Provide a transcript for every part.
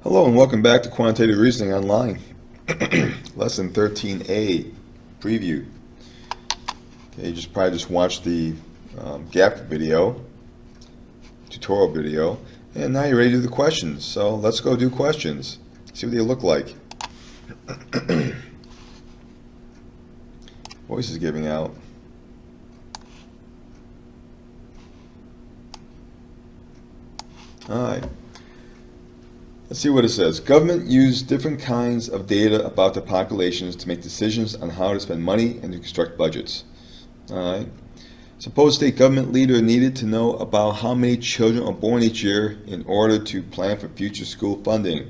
Hello and welcome back to Quantitative Reasoning Online. Lesson 13A, preview. Okay, you probably just watched the gap video, tutorial video, and now you're ready to do the questions. So let's go do questions. See what they look like. Voice is giving out. Alright. Let's see what it says. Government use different kinds of data about the populations to make decisions on how to spend money and to construct budgets. Alright. Suppose a state government leader needed to know about how many children are born each year in order to plan for future school funding.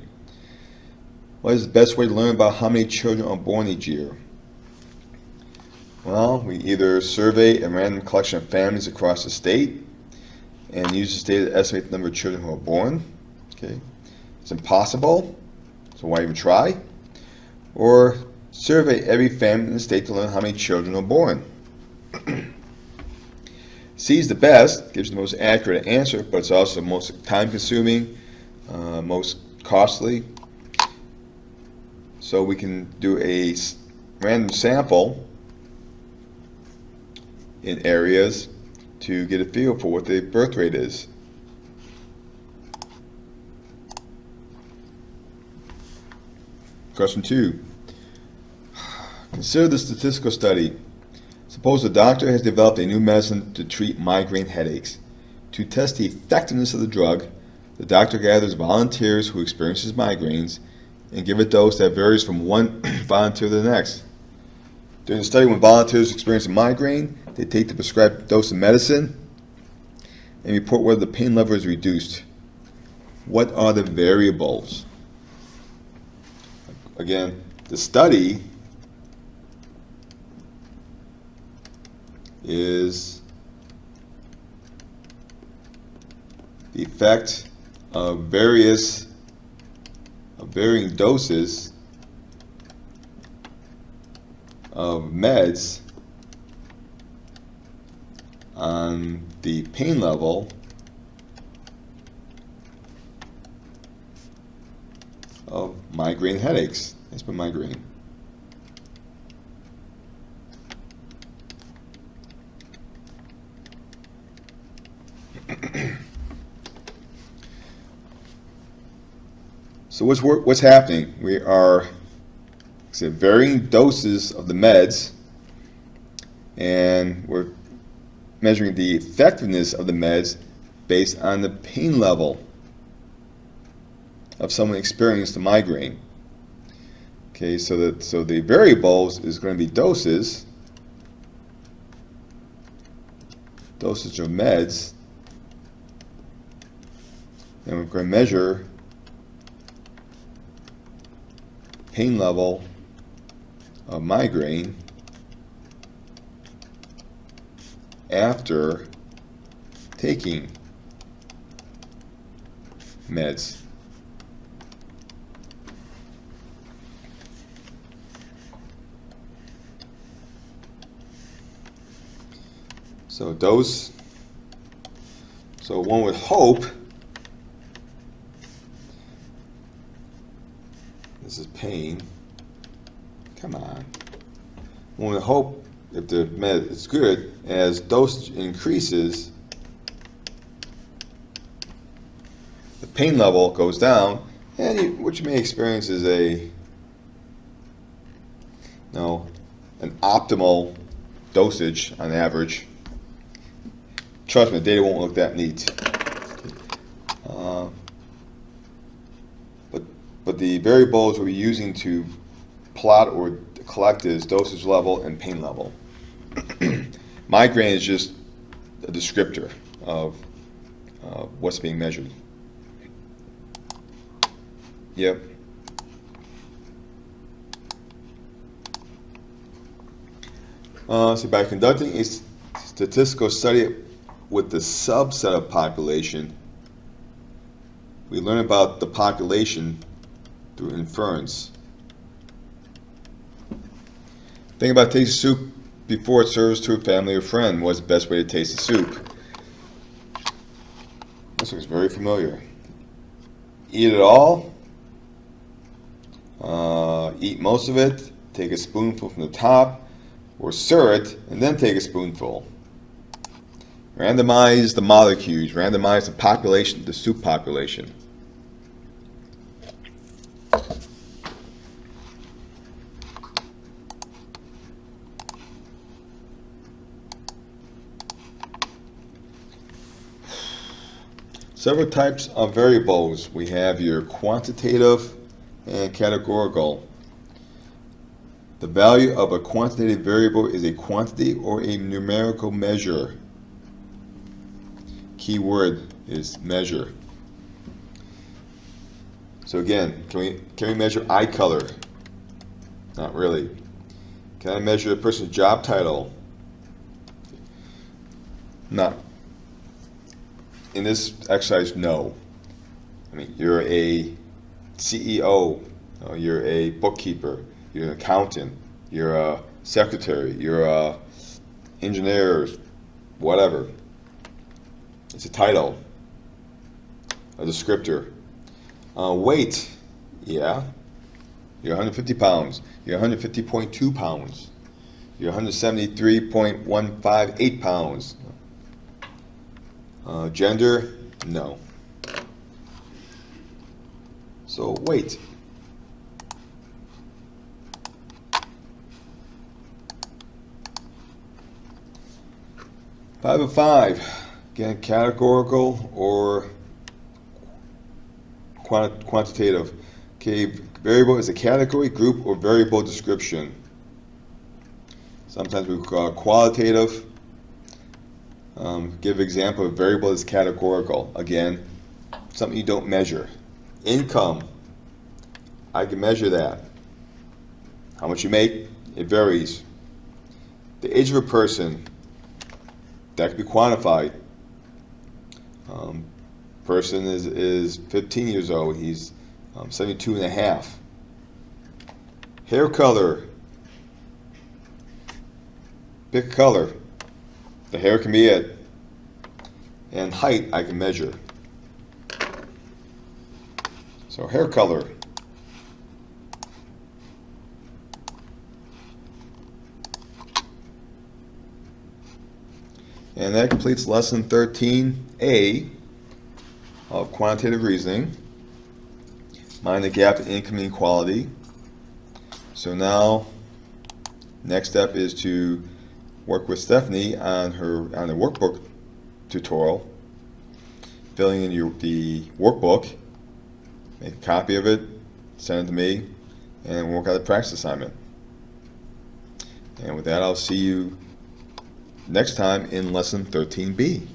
What is the best way to learn about how many children are born each year? Well, we either survey a random collection of families across the state and use this data to estimate the number of children who are born. Okay. It's impossible, so why even try? Or survey every family in the state to learn how many children are born. C is the best, gives you the most accurate answer, but it's also the most time-consuming, most costly. So we can do a random sample in areas to get a feel for what the birth rate is. Question 2. Consider the statistical study. Suppose a doctor has developed a new medicine to treat migraine headaches. To test the effectiveness of the drug, the doctor gathers volunteers who experience migraines and give a dose that varies from one volunteer to the next. During the study, when volunteers experience a migraine, they take the prescribed dose of medicine and report whether the pain level is reduced. What are the variables? Again, the study is the effect of varying doses of meds on the pain level of migraine headaches. That's been migraine. So what's happening? We are varying doses of the meds, and we're measuring the effectiveness of the meds based on the pain level of someone experienced a migraine. Okay, so the variables is going to be dosage of meds, and we're going to measure pain level of migraine after taking meds. So dose. So one would hope, this is pain, come on. One would hope if the med is good, as dosage increases, the pain level goes down, and what you may experience is an optimal dosage on average. Trust me, the data won't look that neat. But the variables we'll be using to plot or collect is dosage level and pain level. Migraine is just a descriptor of what's being measured. Yep. So by conducting a statistical study with the subset of population, we learn about the population through inference. Think about tasting soup before it serves to a family or friend. What's the best way to taste the soup? This looks very familiar. Eat it all eat most of it, take a spoonful from the top, or stir it, and then take a spoonful. Randomize the molecules, randomize the population, the soup population. Several types of variables. We have your quantitative and categorical. The value of a quantitative variable is a quantity or a numerical measure. Key word is measure. So again, can we measure eye color? Not really. Can I measure a person's job title? Not. In this exercise, no. I mean, you're a CEO, you're a bookkeeper, you're an accountant, you're a secretary, you're a engineer, whatever. It's a title, a descriptor. Weight, yeah. You're 150 pounds. You're 150.2 pounds. You're 173.158 pounds. Gender, no. So weight. Five of five. Again, categorical or quantitative. Okay, variable is a category, group, or variable description. Sometimes we call it qualitative. Give example of variable is categorical. Again, something you don't measure. Income, I can measure that. How much you make, it varies. The age of a person, that can be quantified. Person is 15 years old, he's 72 and a half. Hair color, pick a color. The hair can be it. And height I can measure. So hair color. And that completes lesson 13A of quantitative reasoning. Mind the gap in income inequality. So now, next step is to work with Stephanie on the workbook tutorial, filling in the workbook, make a copy of it, send it to me, and work out a practice assignment. And with that, I'll see you next time in lesson 13B.